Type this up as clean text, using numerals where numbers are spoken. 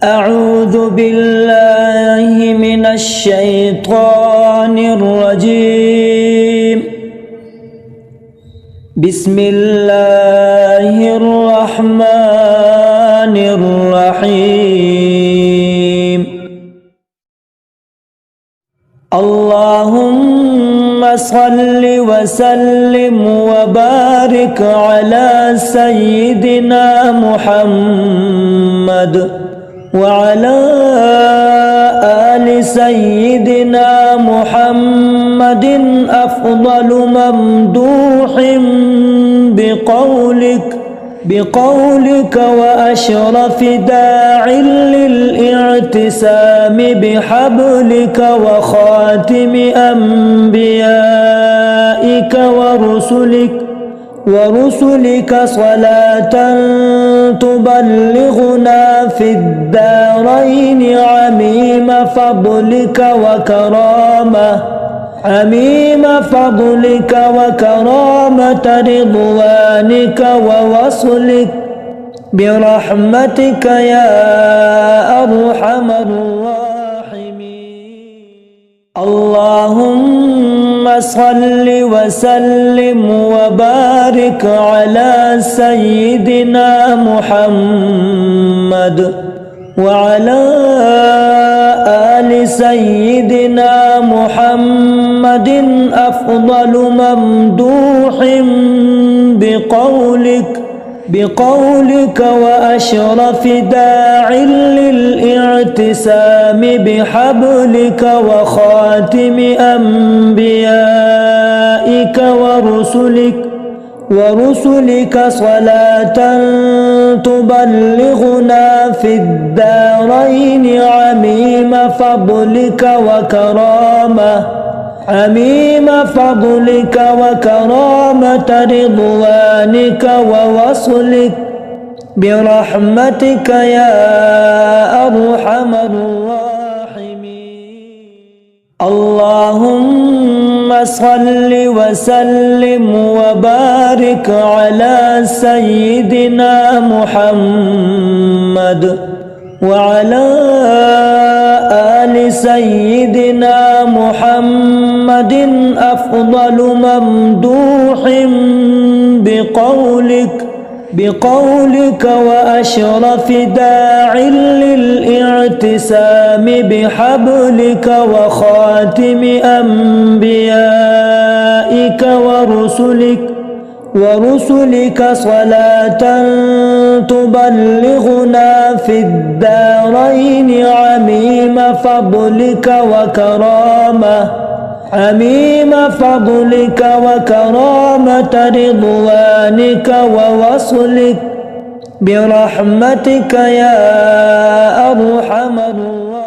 أعوذ بالله من الشيطان الرجيم. بسم الله الرحمن الرحيم. اللهم صل وسلم وبارك على سيدنا محمد وعلى آل سيدنا محمد أفضل ممدوح بقولك وأشرف داع للاعتسام بحبلك وخاتم أنبيائك ورسلك صلاة تبلغنا في الدارين عميم فضلك وكرامة رضوانك ووصلك برحمتك يا أرحم الراحمين. اللهم صل وسلم وبارك على سيدنا محمد وعلى آل سيدنا محمد أفضل ممدوح بقولك وأشرف داع للاعتسام بحبلك وخاتم أنبيائك ورسلك صلاة تبلغنا في الدارين عميم فضلك وكرامة رضوانك ووصلك برحمتك يا أرحم الراحمين. اللهم صل وسلم وبارك على سيدنا محمد وعلى آل سيدنا محمد أفضل ممدوح بقولك وأشرف داع للاعتسام بحبلك وخاتم أنبيائك ورسلك صلاة تبلغنا في الدارين عميم فضلك وكرامة رضوانك ووصلك برحمتك يا أرحم الراحمين.